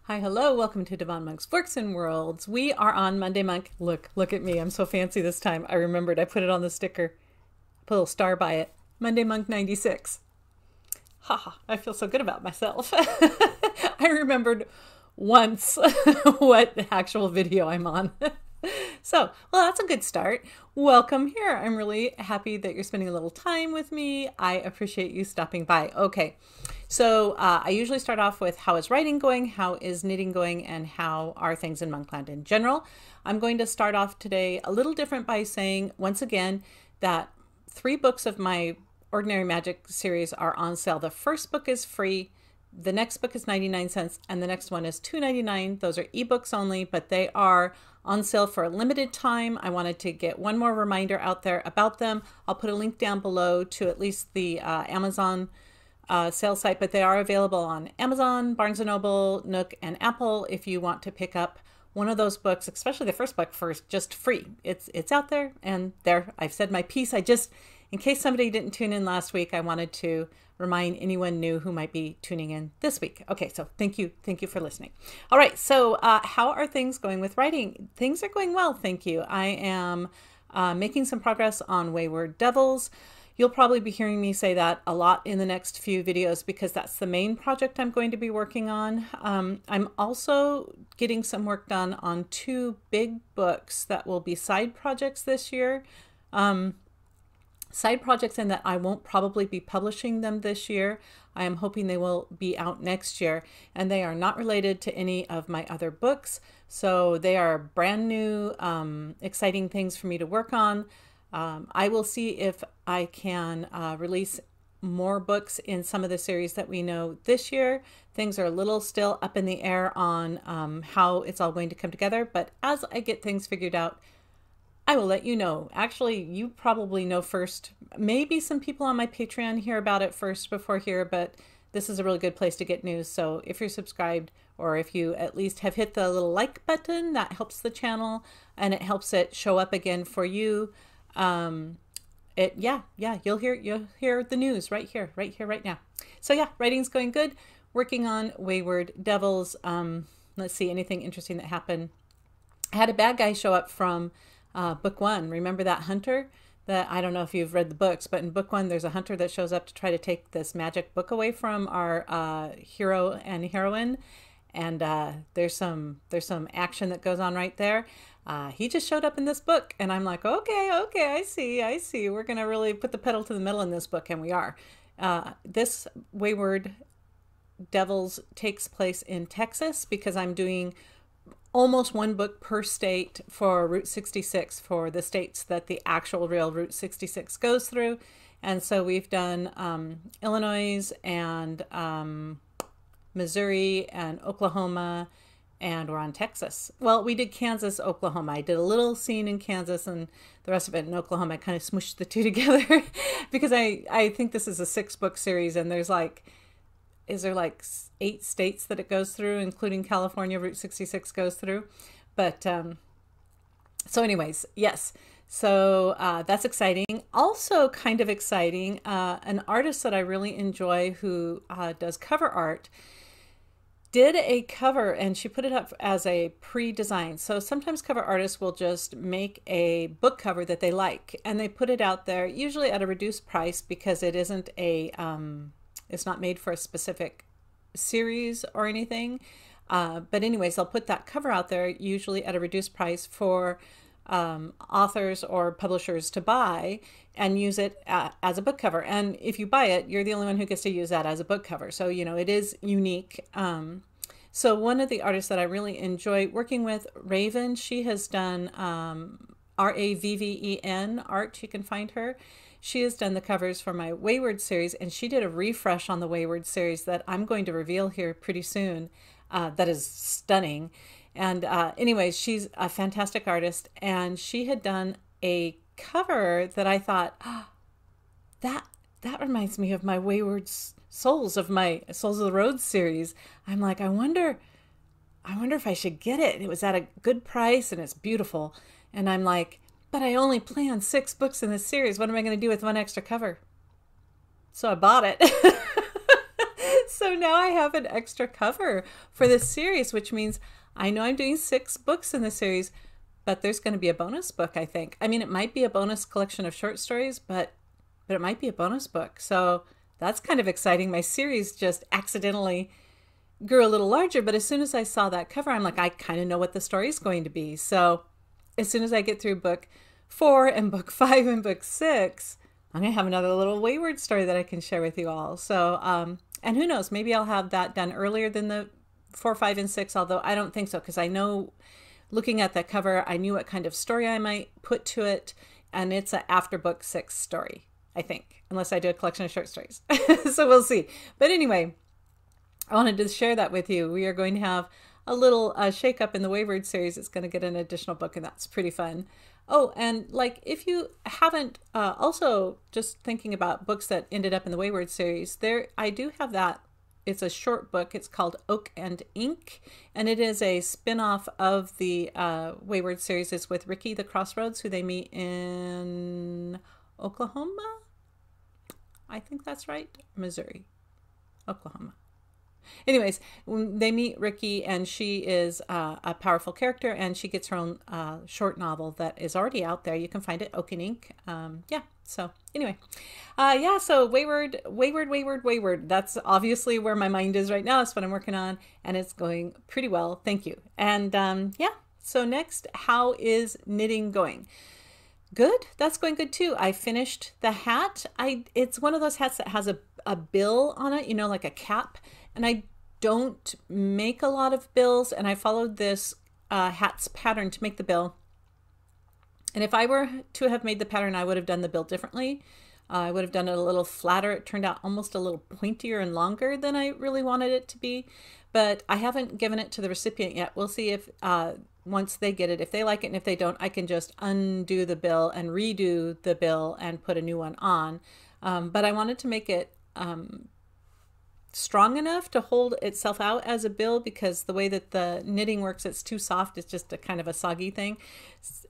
Hi, hello, welcome to Devon Monk's Works and Worlds. We are on Monday Monk. Look at me. I'm so fancy this time. I remembered. I put it on the sticker. Put a little star by it. Monday Monk 96. Haha, I feel so good about myself. I remembered once what actual video I'm on. So, well, that's a good start. Welcome here. I'm really happy that you're spending a little time with me. I appreciate you stopping by. Okay, so I usually start off with how is writing going, how is knitting going, and how are things in Monkland in general. I'm going to start off today a little different by saying, once again, that 3 books of my Ordinary Magic series are on sale. The first book is free. The next book is 99 cents and the next one is $2.99. Those are ebooks only, but they are on sale for a limited time. I wanted to get one more reminder out there about them. I'll put a link down below to at least the Amazon sales site, but they are available on Amazon, Barnes & Noble, Nook, and Apple if you want to pick up one of those books, especially the first book, for just free. It's out there, and there I've said my piece. In case somebody didn't tune in last week, I wanted to remind anyone new who might be tuning in this week. Okay, so thank you for listening. All right, so how are things going with writing? Things are going well, thank you. I am making some progress on Wayward Devils. You'll probably be hearing me say that a lot in the next few videos because that's the main project I'm going to be working on. I'm also getting some work done on 2 big books that will be side projects this year. Side projects in that I won't probably be publishing them this year. I am hoping they will be out next year, and they are not related to any of my other books. So they are brand new, exciting things for me to work on. I will see if I can release more books in some of the series that we know this year. Things are a little still up in the air on how it's all going to come together, but as I get things figured out, I will let you know. Actually, you probably know first. Maybe some people on my Patreon hear about it first before here, but this is a really good place to get news. So if you're subscribed, or if you at least have hit the little like button, that helps the channel and it helps it show up again for you. Yeah, you'll hear the news right here, right now. So yeah, writing's going good. Working on Wayward Devils. Let's see, anything interesting that happened. I had a bad guy show up from book 1. Remember that hunter? I don't know if you've read the books, but in book 1 there's a hunter that shows up to try to take this magic book away from our hero and heroine, and there's some action that goes on right there. He just showed up in this book, and I'm like, okay, I see. We're gonna really put the pedal to the metal in this book, and we are. This Wayward Devils takes place in Texas because I'm doing almost 1 book per state for Route 66 for the states that the actual real Route 66 goes through. And so we've done Illinois and Missouri and Oklahoma, and we're on Texas. Well, we did Kansas, Oklahoma. I did a little scene in Kansas and the rest of it in Oklahoma. I kind of smushed the 2 together because I think this is a 6-book series, and there's is there 8 states that it goes through, including California, Route 66 goes through. But so anyways, yes. So that's exciting. Also kind of exciting, an artist that I really enjoy who does cover art did a cover, and she put it up as a pre-design. So sometimes cover artists will just make a book cover that they like, and they put it out there, usually at a reduced price because it isn't a it's not made for a specific series or anything. But anyways, they'll put that cover out there, usually at a reduced price for authors or publishers to buy and use it as a book cover. And if you buy it, you're the only one who gets to use that as a book cover. So, you know, it is unique. So one of the artists that I really enjoy working with, Raven, she has done Ravven art. You can find her. She has done the covers for my Wayward series, and she did a refresh on the Wayward series that I'm going to reveal here pretty soon. That is stunning. And anyways, she's a fantastic artist, and she had done a cover that I thought, oh, that reminds me of my Wayward Souls, of my Souls of the Road series. I'm like, I wonder if I should get it. It was at a good price, and it's beautiful. And I'm like, but I only planned 6 books in this series. What am I going to do with 1 extra cover? So I bought it. So now I have an extra cover for this series, which means I know I'm doing 6 books in the series, but there's going to be a bonus book, I think. I mean, it might be a bonus collection of short stories, but it might be a bonus book. So that's kind of exciting. My series just accidentally grew a little larger, but as soon as I saw that cover, I'm like, I kind of know what the story is going to be. So as soon as I get through book 4 and book 5 and book 6, I'm going to have another little Wayward story that I can share with you all. So, and who knows, maybe I'll have that done earlier than the 4, 5, and 6, although I don't think so, because I know looking at that cover, I knew what kind of story I might put to it, and it's an after book 6 story, I think, unless I do a collection of short stories. So we'll see. But anyway, I wanted to share that with you. We are going to have a little shake up in the Wayward series. It's going to get an additional book, and that's pretty fun. Oh, and like if you haven't, also just thinking about books that ended up in the Wayward series, there I do have that. It's a short book. It's called Oak and Ink, and it is a spin-off of the Wayward series. It's with Ricky the Crossroads, who they meet in Oklahoma. I think that's right. Missouri, Oklahoma. Anyways, they meet Ricky, and she is a powerful character, and she gets her own short novel that is already out there. You can find it, Oak and Ink. Yeah, so anyway. Yeah, so Wayward. That's obviously where my mind is right now. That's what I'm working on, and it's going pretty well. Thank you. And yeah, so next, how is knitting going? Good. That's going good too. I finished the hat. It's one of those hats that has a bill on it, you know, like a cap. And I don't make a lot of bills, and I followed this hat's pattern to make the bill. And if I were to have made the pattern, I would have done the bill differently. I would have done it a little flatter. It turned out almost a little pointier and longer than I really wanted it to be. But I haven't given it to the recipient yet. We'll see if once they get it, if they like it, and if they don't, I can just undo the bill and redo the bill and put a new one on. But I wanted to make it strong enough to hold itself out as a bill, because the way that the knitting works, it's too soft. It's just a kind of a soggy thing.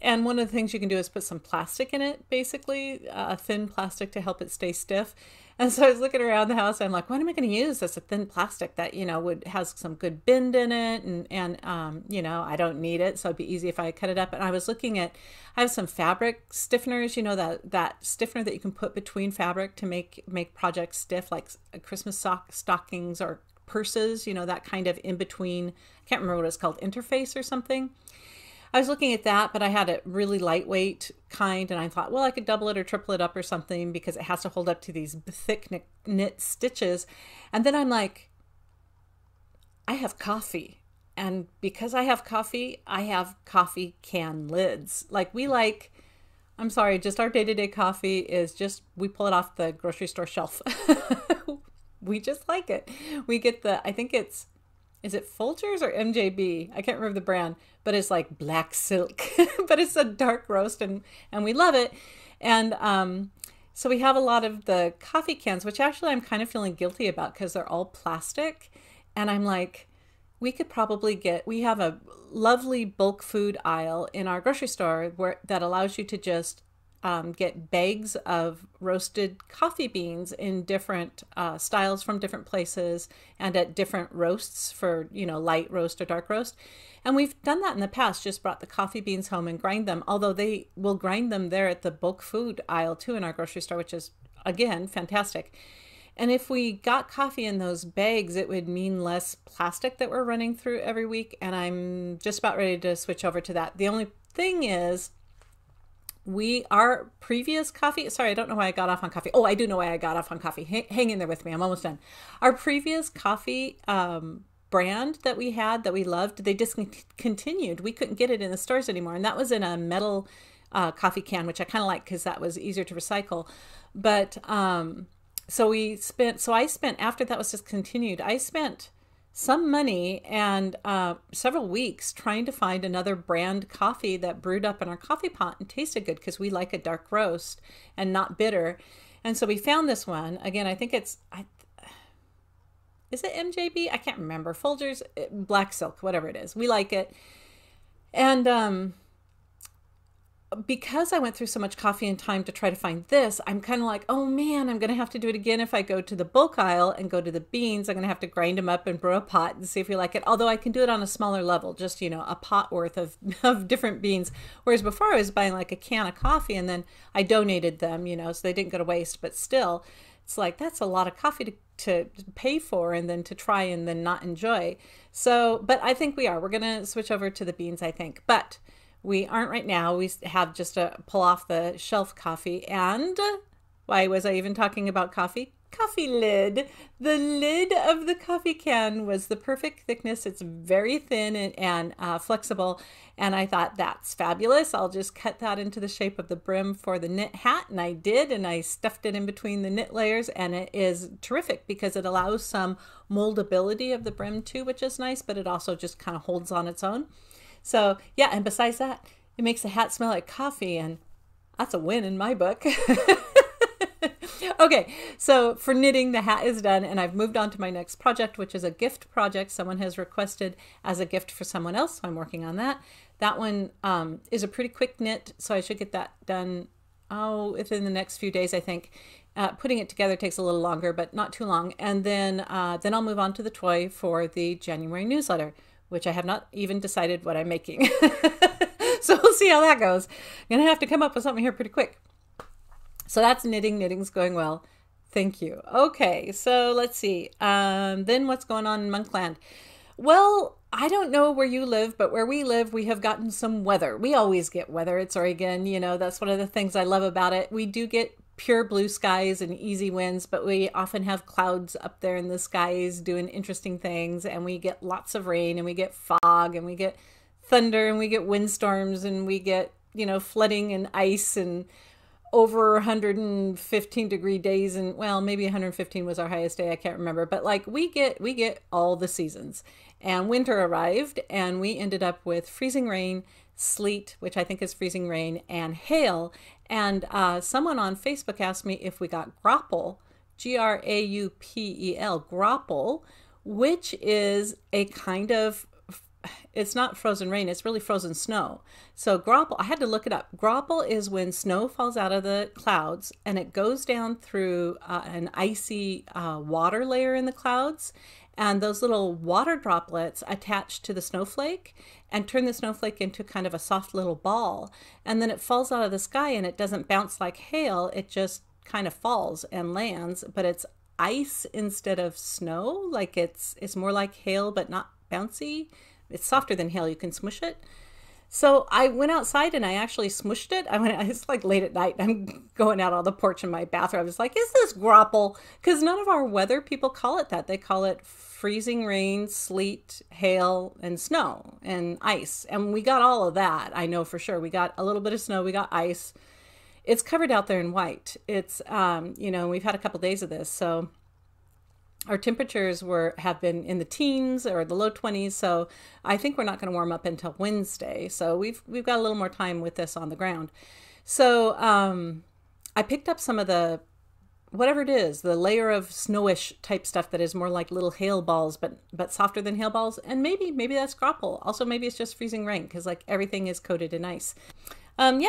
And one of the things you can do is put some plastic in it, basically a thin plastic to help it stay stiff. And so I was looking around the house, and I'm like, what am I going to use? That's a thin plastic that, you know, has some good bend in it, and you know, I don't need it, so it'd be easy if I cut it up. And I was looking at, I have some fabric stiffeners, you know, that stiffener that you can put between fabric to make projects stiff, like Christmas stockings or purses, you know, that kind of in between. I can't remember what it's called, interface or something. I was looking at that, but I had a really lightweight kind, and I thought, well, I could double it or triple it up or something, because it has to hold up to these thick knit stitches. And then I'm like, I have coffee. And because I have coffee can lids. Like I'm sorry, just our day-to-day coffee is just, we pull it off the grocery store shelf. We just like it. We get I think is it Folgers or MJB? I can't remember the brand, but it's like black silk, but it's a dark roast, and we love it. And so we have a lot of the coffee cans, which actually I'm kind of feeling guilty about, because they're all plastic. And I'm like, we have a lovely bulk food aisle in our grocery store that allows you to just get bags of roasted coffee beans in different styles from different places, and at different roasts for, you know, light roast or dark roast. And we've done that in the past, just brought the coffee beans home and grind them, although they will grind them there at the bulk food aisle too in our grocery store, which is, again, fantastic. And if we got coffee in those bags, it would mean less plastic that we're running through every week. And I'm just about ready to switch over to that. The only thing is, our previous coffee, sorry, I don't know why I got off on coffee. Oh, I do know why I got off on coffee. Hang in there with me. I'm almost done. Our previous coffee brand that we had, that we loved, they discontinued. We couldn't get it in the stores anymore. And that was in a metal coffee can, which I kind of like, because that was easier to recycle. But so I spent, after that was discontinued, I spent some money and several weeks trying to find another brand coffee that brewed up in our coffee pot and tasted good, because we like a dark roast and not bitter. And so we found this one. Again, I think is it MJB? I can't remember. Folgers, Black Silk, whatever it is. We like it. And because I went through so much coffee and time to try to find this, I'm kind of like, oh man, I'm going to have to do it again if I go to the bulk aisle and go to the beans. I'm going to have to grind them up and brew a pot and see if you like it. Although I can do it on a smaller level, just, a pot worth of, of different beans. Whereas before I was buying like a can of coffee and then I donated them, so they didn't go to waste. But still, it's like, that's a lot of coffee to pay for and then to try and then not enjoy. So, but I think we're going to switch over to the beans, I think. But we aren't right now. We have just a pull off the shelf coffee. And why was I even talking about coffee? Coffee lid. The lid of the coffee can was the perfect thickness. It's very thin and flexible. And I thought, that's fabulous. I'll just cut that into the shape of the brim for the knit hat. And I did. And I stuffed it in between the knit layers. And it is terrific because it allows some moldability of the brim too, which is nice. But it also just kind of holds on its own. So yeah, and besides that, it makes the hat smell like coffee, and that's a win in my book. Okay, so for knitting, the hat is done, and I've moved on to my next project, which is a gift project someone has requested as a gift for someone else, so I'm working on that. That one is a pretty quick knit, so I should get that done within the next few days, I think. Putting it together takes a little longer, but not too long, and then I'll move on to the toy for the January newsletter, which I have not even decided what I'm making. So we'll see how that goes. I'm going to have to come up with something here pretty quick. So that's knitting. Knitting's going well. Thank you. Okay, so let's see. Then what's going on in Monkland? Well, I don't know where you live, but where we live, we have gotten some weather. We always get weather. It's Oregon. That's one of the things I love about it. We do get pure blue skies and easy winds, but we often have clouds up there in the skies doing interesting things, and we get lots of rain, and we get fog, and we get thunder, and we get windstorms, and we get, flooding and ice and over 115-degree days, and well, maybe 115 was our highest day, I can't remember, but like we get all the seasons. And winter arrived, and we ended up with freezing rain, sleet, which I think is freezing rain, and hail. And someone on Facebook asked me if we got graupel, Graupel, graupel, which is a kind of, it's not frozen rain, it's really frozen snow. So graupel, I had to look it up. Graupel is when snow falls out of the clouds and it goes down through an icy water layer in the clouds. And those little water droplets attach to the snowflake and turn the snowflake into kind of a soft little ball. And then it falls out of the sky and it doesn't bounce like hail. It just kind of falls and lands, but it's ice instead of snow. Like it's more like hail, but not bouncy. It's softer than hail. You can smush it. So I went outside and I actually smushed it. It's like late at night. I'm going out on the porch in my bathroom. I was like, is this graupel? Because none of our weather people call it that. They call it freezing rain, sleet, hail, and snow and ice. And we got all of that. I know for sure. We got a little bit of snow. We got ice. It's covered out there in white. It's, we've had a couple days of this. So our temperatures have been in the teens or the low 20s, so I think we're not going to warm up until Wednesday. So we've got a little more time with this on the ground. So I picked up some of the, whatever it is, the layer of snowish type stuff that is more like little hail balls, but softer than hail balls. And maybe that's graupel. Also, maybe it's just freezing rain because like everything is coated in ice.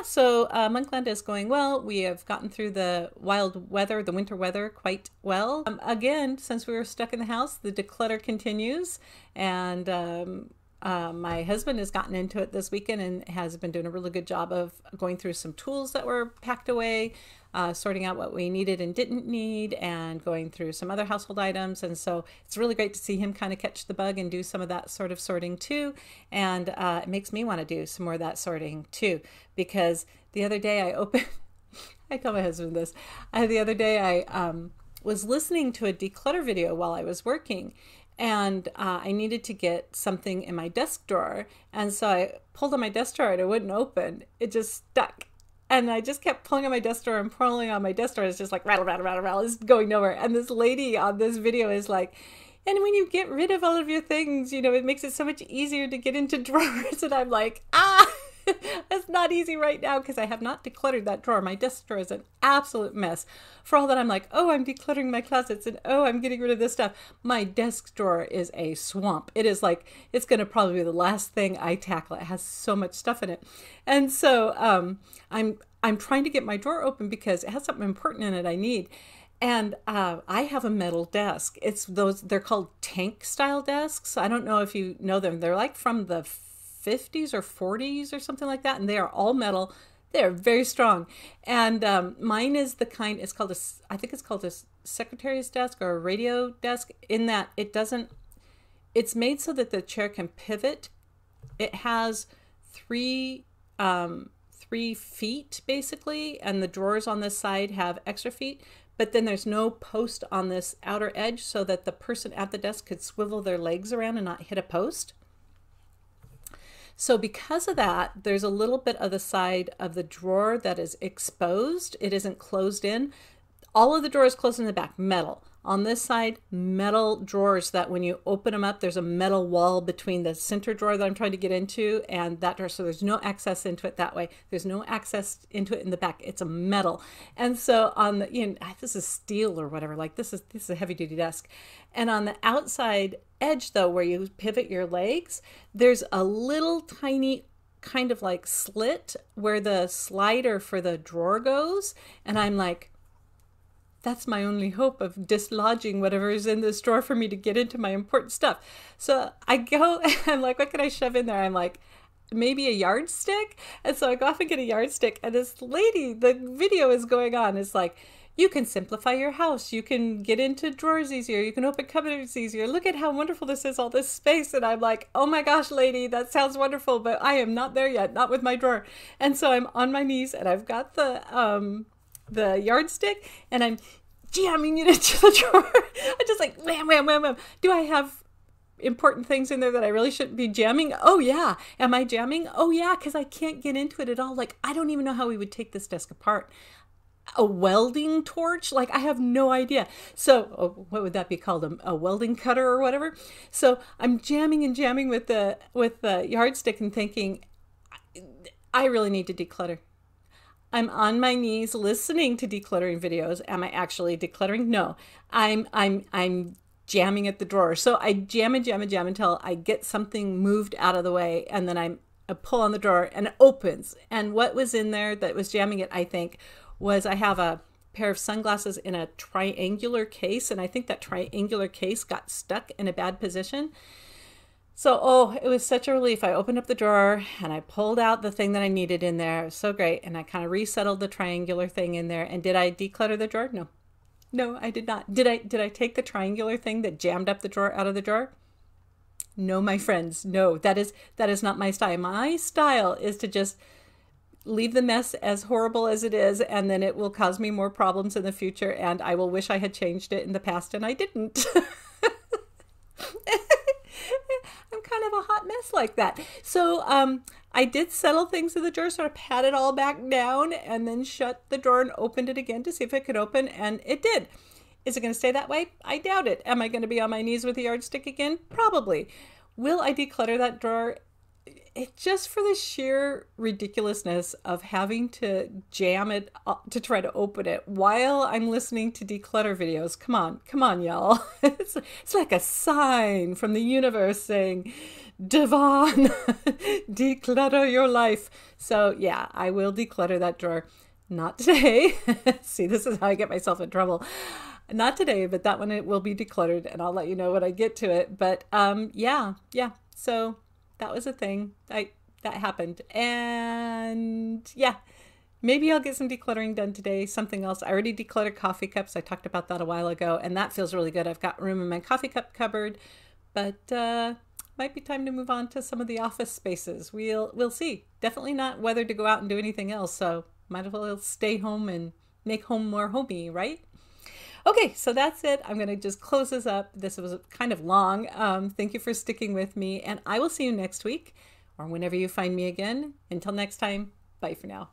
So Monkland is going well. We have gotten through the wild weather, the winter weather quite well. Again, since we were stuck in the house, the declutter continues. And my husband has gotten into it this weekend and has been doing a really good job of going through some tools that were packed away, sorting out what we needed and didn't need, and going through some other household items. And so it's really great to see him kind of catch the bug and do some of that sort of sorting too. And it makes me want to do some more of that sorting too, because the other day I tell my husband this, the other day I was listening to a declutter video while I was working, and I needed to get something in my desk drawer. And so I pulled on my desk drawer and it wouldn't open. It just stuck. And I just kept pulling on my desk drawer and pulling on my desk drawer. It's just like rattle, rattle, rattle, rattle. It's going nowhere. And this lady on this video is like, and when you get rid of all of your things, it makes it so much easier to get into drawers. And I'm like, It's not easy right now because I have not decluttered that drawer. My desk drawer is an absolute mess. For all that I'm like, oh, I'm decluttering my closets and oh, I'm getting rid of this stuff. My desk drawer is a swamp. It is like, it's going to probably be the last thing I tackle. It has so much stuff in it. And so I'm trying to get my drawer open because it has something important in it I need. And I have a metal desk. It's those, they're called tank style desks. I don't know if you know them. They're like from the 50s or 40s or something like that. And they are all metal. They're very strong. And mine is the kind, it's called I think it's called a secretary's desk or a radio desk, in that it doesn't, it's made so that the chair can pivot. It has three feet basically, and the drawers on this side have extra feet. But then there's no post on this outer edge so that the person at the desk could swivel their legs around and not hit a post. So because of that, there's a little bit of the side of the drawer that is exposed. It isn't closed in. All of the drawers closed in the back, metal. On this side, metal drawers that when you open them up, there's a metal wall between the center drawer that I'm trying to get into and that drawer. So there's no access into it that way. There's no access into it in the back. It's a metal. And so on the, you know, this is steel or whatever, like this is a heavy duty desk. And on the outside edge though, where you pivot your legs, there's a little tiny kind of like slit where the slider for the drawer goes. And I'm like, that's my only hope of dislodging whatever is in this drawer for me to get into my important stuff. So I go and I'm like, what can I shove in there? I'm like, maybe a yardstick. And so I go off and get a yardstick. And this lady, the video is going on. It's like, you can simplify your house. You can get into drawers easier. You can open cupboards easier. Look at how wonderful this is, all this space. And I'm like, oh my gosh, lady, that sounds wonderful, but I am not there yet, not with my drawer. And so I'm on my knees and I've got the yardstick and I'm jamming it into the drawer. I just like wham, wham, wham, wham. Do I have important things in there that I really shouldn't be jamming? Oh yeah. Am I jamming? Oh yeah, because I can't get into it at all. Like, I don't even know how we would take this desk apart. A welding torch? Like, I have no idea. So what would that be called? A welding cutter or whatever? So I'm jamming and jamming with the yardstick and thinking, I really need to declutter. I'm on my knees listening to decluttering videos. Am I actually decluttering? No, I'm jamming at the drawer. So I jam and jam and jam until I get something moved out of the way, and then I pull on the drawer and it opens. And what was in there that was jamming it, I think, was I have a pair of sunglasses in a triangular case, and I think that triangular case got stuck in a bad position. So, it was such a relief. I opened up the drawer and I pulled out the thing that I needed in there. It was so great. And I kind of resettled the triangular thing in there. And did I declutter the drawer? No. No, I did not. Did I take the triangular thing that jammed up the drawer out of the drawer? No, my friends. No, that is not my style. My style is to just leave the mess as horrible as it is, and then it will cause me more problems in the future, and I will wish I had changed it in the past, and I didn't. I'm kind of a hot mess like that. So I did settle things in the drawer, so I pat it all back down and then shut the drawer and opened it again to see if it could open, and it did. Is it going to stay that way? I doubt it. Am I going to be on my knees with a yardstick again? Probably. Will I declutter that drawer? It's just for the sheer ridiculousness of having to jam it to try to open it while I'm listening to declutter videos. Come on, y'all. It's like a sign from the universe saying, Devon, declutter your life. So yeah, I will declutter that drawer. Not today. See, this is how I get myself in trouble. Not today, but that one, it will be decluttered, and I'll let you know when I get to it. But yeah. So that was a thing that happened. And yeah, maybe I'll get some decluttering done today. Something else. I already decluttered coffee cups. I talked about that a while ago, and that feels really good. I've got room in my coffee cup cupboard, but might be time to move on to some of the office spaces. We'll see. Definitely not whether to go out and do anything else. So might as well stay home and make home more homey, right? Okay, so that's it. I'm going to just close this up. This was kind of long. Thank you for sticking with me, and I will see you next week or whenever you find me again. Until next time, bye for now.